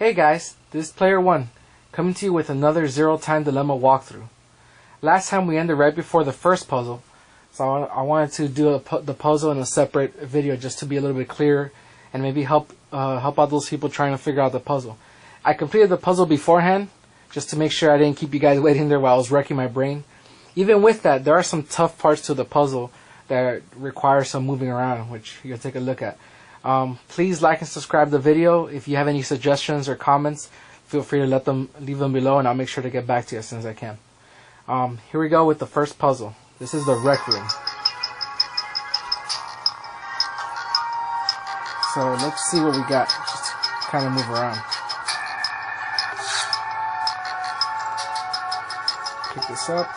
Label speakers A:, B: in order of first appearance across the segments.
A: Hey guys, this is Player 1, coming to you with another Zero Time Dilemma walkthrough. Last time we ended right before the first puzzle, so I wanted to do the puzzle in a separate video just to be a little bit clearer and maybe help out those people trying to figure out the puzzle. I completed the puzzle beforehand, just to make sure I didn't keep you guys waiting there while I was wrecking my brain. Even with that, there are some tough parts to the puzzle that require some moving around, which you'll take a look at. Please like and subscribe to the video. If you have any suggestions or comments, feel free to leave them below, and I'll make sure to get back to you as soon as I can. Here we go with the first puzzle. This is the rec room. So let's see what we got. Just kind of move around. Pick this up.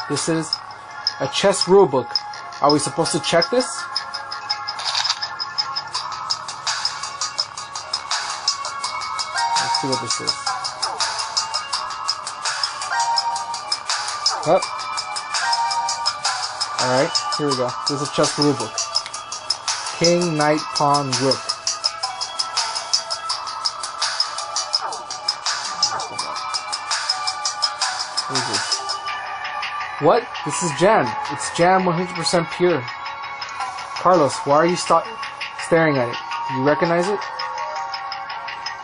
A: This is a chess rulebook. Are we supposed to check this? Let's see what this is. Oh. Alright, here we go. This is a chess rulebook. King, knight, pawn, rook. What is this? What? This is jam. It's jam 100% pure. Carlos, why are you staring at it? You recognize it?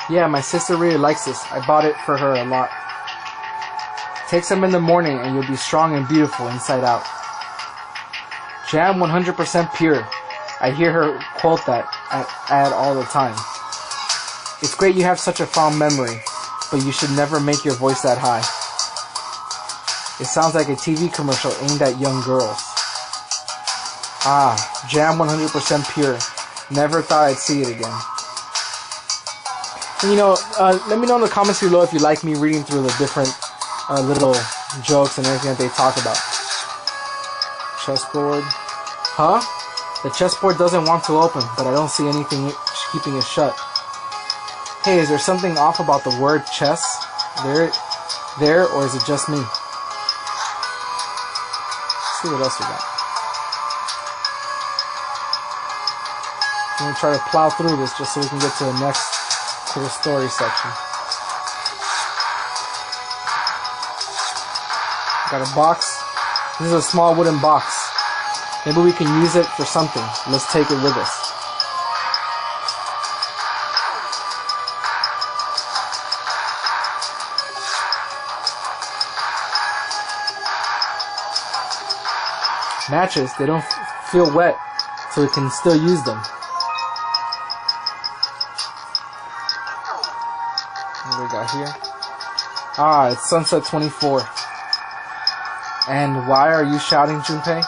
A: Yeah, my sister really likes this. I bought it for her a lot. Take some in the morning and you'll be strong and beautiful inside out. Jam 100% pure. I hear her quote that ad all the time. It's great you have such a fond memory, but you should never make your voice that high. It sounds like a TV commercial aimed at young girls. Ah, jam 100% pure. Never thought I'd see it again. And let me know in the comments below if you like me reading through the different little jokes and everything that they talk about. Chessboard. Huh? The chessboard doesn't want to open, but I don't see anything keeping it shut. Hey, is there something off about the word chess? There, or is it just me? Let's see what else we got. I'm going to try to plow through this just so we can get to the story section. Got a box. This is a small wooden box. Maybe we can use it for something. Let's take it with us. Matches, they don't feel wet, so we can still use them. What do we got here? Ah, it's Sunset 24. And why are you shouting, Junpei?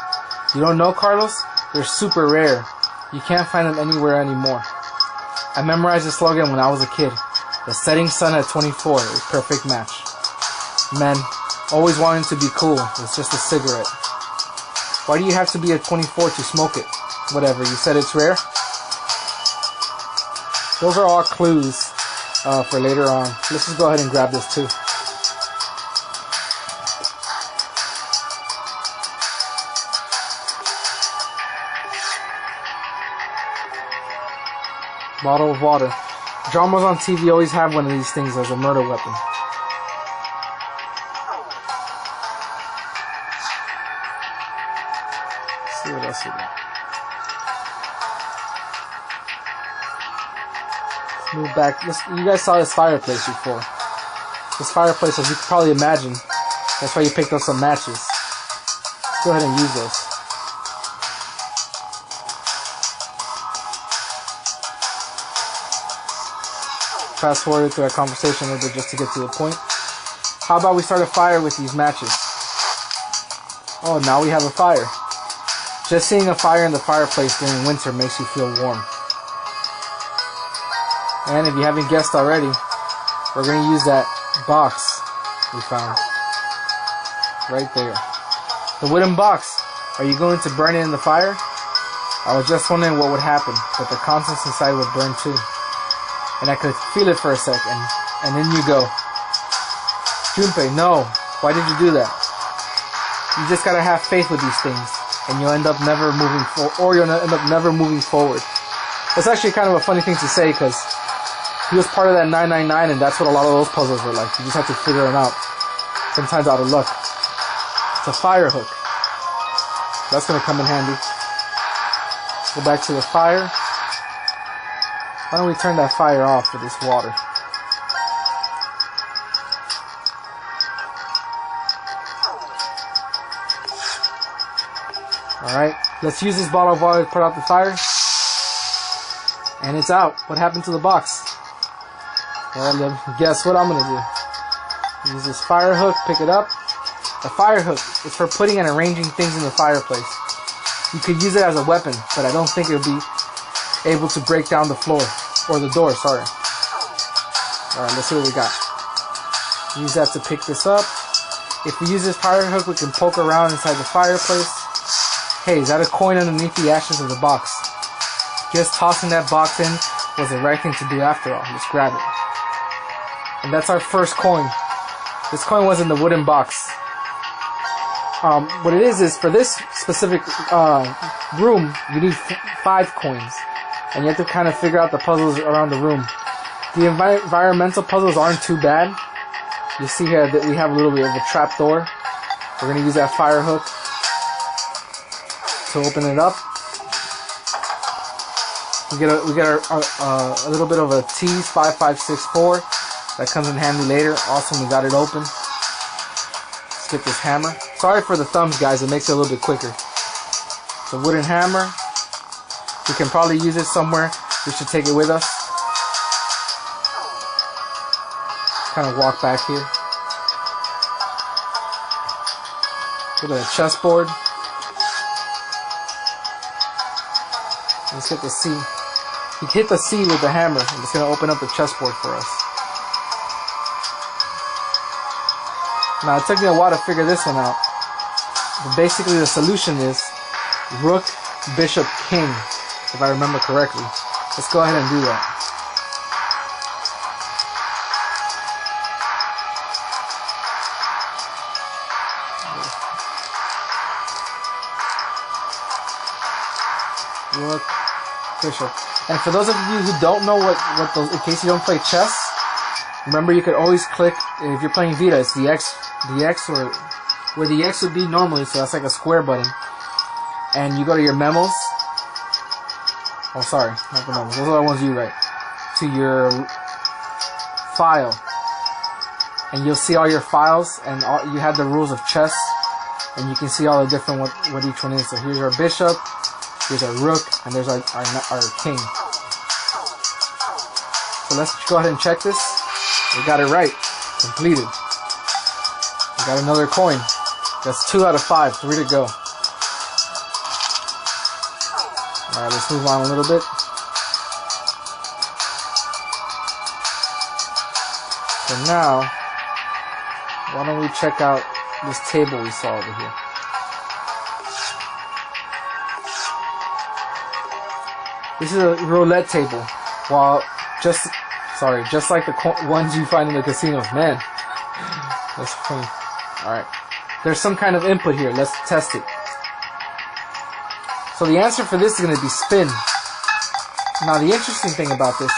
A: You don't know, Carlos? They're super rare. You can't find them anywhere anymore. I memorized the slogan when I was a kid. The setting sun at 24 is a perfect match. Men, always wanting to be cool. It's just a cigarette. Why do you have to be at 24 to smoke it? Whatever, you said it's rare? Those are all clues for later on. Let's just go ahead and grab this too. Bottle of water. Dramas on TV always have one of these things as a murder weapon. Let's see what else we got. Let's move back. You guys saw this fireplace before. This fireplace, as you can probably imagine, that's why you picked up some matches. Let's go ahead and use those. Fast forward through our conversation a little bit just to get to the point. How about we start a fire with these matches? Oh, now we have a fire. Just seeing a fire in the fireplace during winter makes you feel warm. And if you haven't guessed already, we're going to use that box we found. Right there. The wooden box. Are you going to burn it in the fire? I was just wondering what would happen, but the contents inside would burn too. And I could feel it for a second, and then you go, Junpei, no, why did you do that? You just gotta have faith with these things, and you'll end up never moving forward. It's actually kind of a funny thing to say, because He was part of that 999, and that's what a lot of those puzzles were like. You just have to figure them out. Sometimes out of luck. It's a fire hook. That's going to come in handy. Go back to the fire. Why don't we turn that fire off with this water? Alright, let's use this bottle of water to put out the fire. And it's out. What happened to the box? Well, guess what I'm going to do? Use this fire hook, pick it up. The fire hook is for putting and arranging things in the fireplace. You could use it as a weapon, but I don't think it would be able to break down the floor. Or the door, sorry. Alright, let's see what we got. Use that to pick this up. If we use this fire hook, we can poke around inside the fireplace. Hey, is that a coin underneath the ashes of the box? Just tossing that box in was the right thing to do after all. Just grab it. And that's our first coin. This coin was in the wooden box. What it is for this specific room, you need 5 coins. And you have to kind of figure out the puzzles around the room. The environmental puzzles aren't too bad. You see here that we have a little bit of a trap door. We're going to use that fire hook to open it up. We get a little bit of a tease 5564 that comes in handy later. Awesome, we got it open. Let's get this hammer. Sorry for the thumbs, guys. It makes it a little bit quicker. It's a wooden hammer. We can probably use it somewhere. We should take it with us. Kind of walk back here. Look at a chessboard. Let's hit the C. You hit the C with the hammer, and it's going to open up the chessboard for us. Now, it took me a while to figure this one out. But basically, the solution is Rook, Bishop, King, if I remember correctly. Let's go ahead and do that. Rook, Bishop. And for those of you who don't know what those, in case you don't play chess, remember you could always click, if you're playing Vita, it's the X or where the X would be normally, so that's like a square button. And you go to your memos. Oh, sorry, not the memos. Those are the ones you write. To your file. And you'll see all your files, and you have the rules of chess, and you can see all the different what each one is. So here's our bishop. Here's our rook, and there's our king. So let's go ahead and check this. We got it right. Completed. We got another coin. That's 2 out of 5. 3 to go. Alright, let's move on a little bit. So now, why don't we check out this table we saw over here. This is a roulette table. While just like the ones you find in the casinos. Man, that's funny. Alright. There's some kind of input here. Let's test it. So the answer for this is going to be spin. Now the interesting thing about this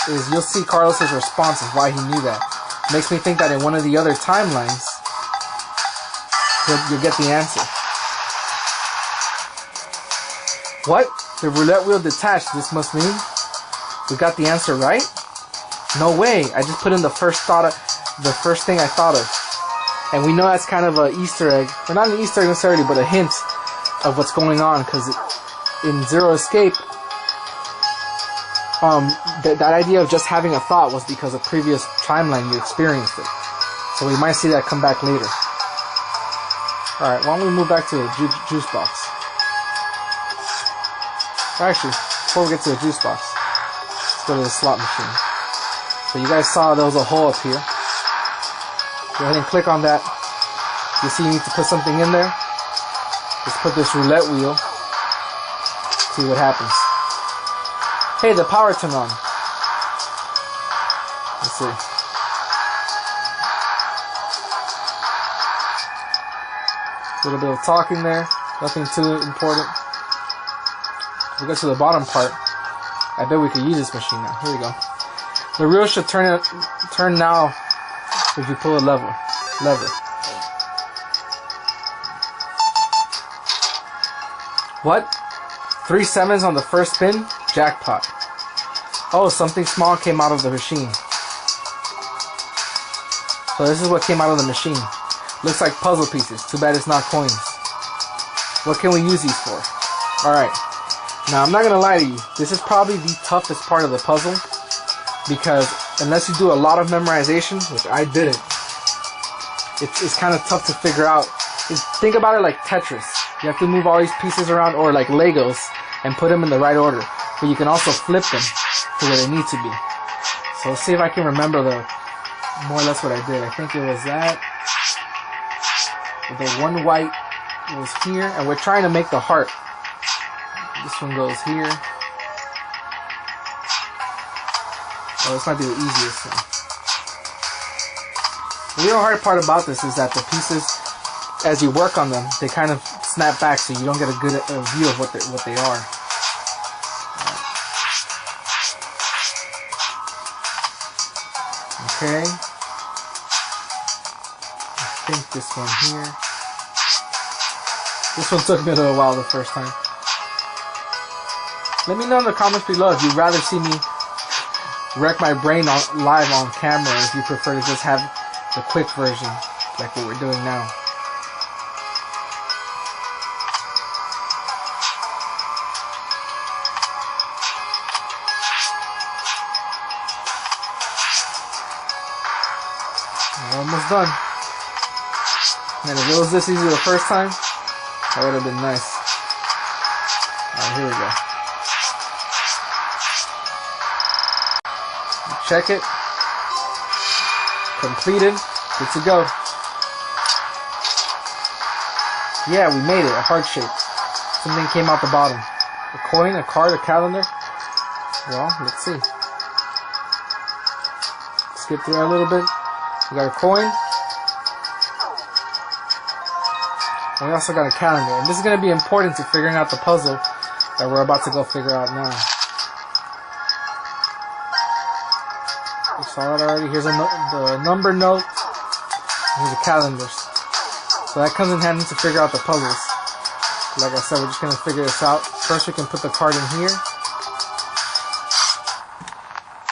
A: is you'll see Carlos's response of why he knew that. Makes me think that in one of the other timelines, you'll get the answer. What? The roulette wheel detached. This must mean we got the answer right? No way. I just put in the first thing I thought of. And we know that's kind of an Easter egg. Or not an Easter egg necessarily, but a hint of what's going on. Because in Zero Escape, that idea of just having a thought was because a previous timeline you experienced it. So we might see that come back later. Alright, why don't we move back to the juice box? Actually, before we get to the juice box, let's go to the slot machine. So you guys saw there was a hole up here. Go ahead and click on that. You see you need to put something in there. Just put this roulette wheel. See what happens. Hey, the power turned on. Let's see. A little bit of talking there. Nothing too important. If we go to the bottom part, I bet we could use this machine now. Here we go. The reel should turn now if you pull a lever. What? 3 7s on the first spin? Jackpot. Oh, something small came out of the machine. So this is what came out of the machine. Looks like puzzle pieces. Too bad it's not coins. What can we use these for? Alright. Now I'm not gonna lie to you. This is probably the toughest part of the puzzle. Because unless you do a lot of memorization, which I didn't, it's kind of tough to figure out. Think about it like Tetris. You have to move all these pieces around, or like Legos, and put them in the right order. But you can also flip them to where they need to be. So let's see if I can remember more or less what I did. I think it was that. The one white was here, and we're trying to make the heart. This one goes here. Oh, this might be the easiest one. The real hard part about this is that the pieces, as you work on them, they kind of snap back, so you don't get a good view of what they are. Okay. I think this one here. This one took me a little while the first time. Let me know in the comments below if you'd rather see me wreck my brain live on camera, or if you prefer to just have the quick version, like what we're doing now. We're almost done. Man, if it was this easy the first time, that would have been nice. Alright, here we go. Check it. Completed. Good to go. Yeah, we made it. A heart shape. Something came out the bottom. A coin, a card, a calendar. Well, let's see. Skip through a little bit. We got a coin. And we also got a calendar. And this is going to be important to figuring out the puzzle that we're about to go figure out now. We saw it already. Here's the number note. Here's the calendars. So that comes in handy to figure out the puzzles. Like I said, we're just going to figure this out. First we can put the card in here.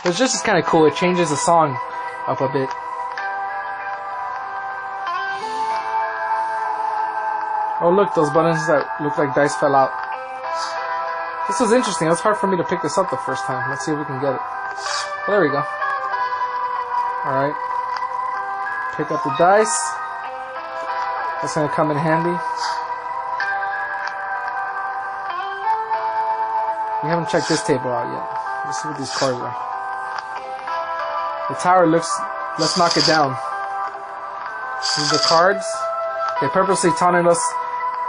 A: It's just kind of cool. It changes the song up a bit. Oh look, those buttons that look like dice fell out. This was interesting. It was hard for me to pick this up the first time. Let's see if we can get it. Well, there we go. Alright. Pick up the dice. That's going to come in handy. We haven't checked this table out yet. Let's see what these cards are. The tower looks... Let's knock it down. These are the cards. They purposely taunted us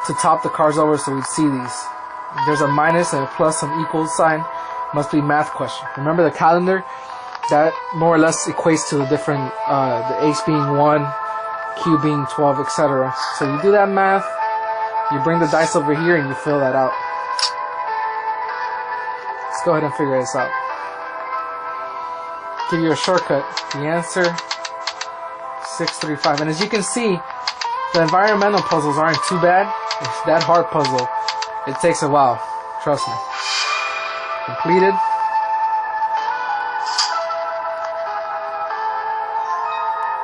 A: to top the cards over so we'd see these. There's a minus and a plus, some equals sign. Must be math question. Remember the calendar? That more or less equates to the different, the ace being 1, Q being 12, etc. So you do that math, you bring the dice over here and you fill that out. Let's go ahead and figure this out. Give you a shortcut. The answer, 635. And as you can see, the environmental puzzles aren't too bad. It's that hard puzzle. It takes a while. Trust me. Completed.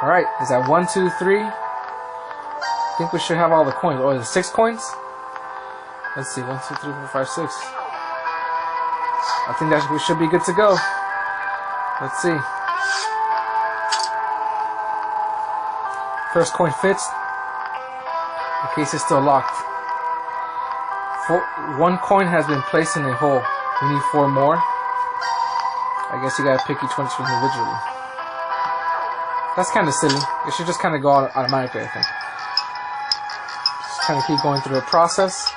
A: Alright, is that 1, 2, 3? I think we should have all the coins. Oh, is it 6 coins? Let's see, 1, 2, 3, 4, 5, 6. I think that we should be good to go. Let's see. First coin fits. The case is still locked. 1 coin has been placed in a hole. We need 4 more. I guess you gotta pick each one individually. That's kind of silly. It should just kind of go automatically, I think. Just kind of keep going through the process.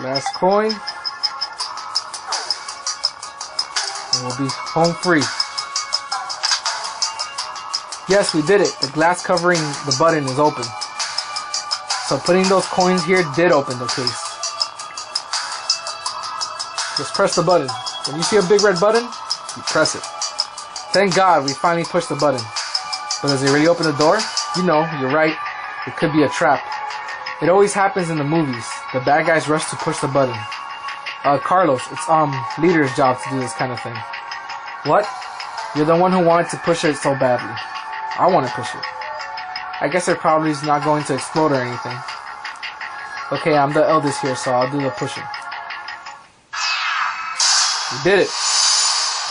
A: Last coin. we'll be home free. Yes, we did it. The glass covering the button is open. So putting those coins here did open the case. Just press the button. When you see a big red button, you press it. Thank God we finally pushed the button. But does it really open the door? You know, you're right. It could be a trap. It always happens in the movies. The bad guys rush to push the button. Carlos, it's leader's job to do this kind of thing. What? You're the one who wanted to push it so badly. I want to push it. I guess it probably is not going to explode or anything. Okay, I'm the eldest here, so I'll do the pushing. We did it.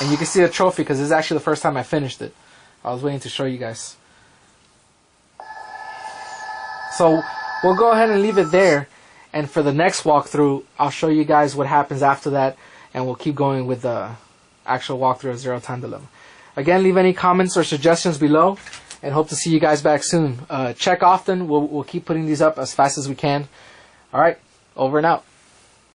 A: And you can see the trophy because this is actually the first time I finished it. I was waiting to show you guys. So we'll go ahead and leave it there. And for the next walkthrough, I'll show you guys what happens after that. And we'll keep going with the actual walkthrough of Zero Time Dilemma. Again, leave any comments or suggestions below. And hope to see you guys back soon. Check often. We'll keep putting these up as fast as we can. Alright, over and out.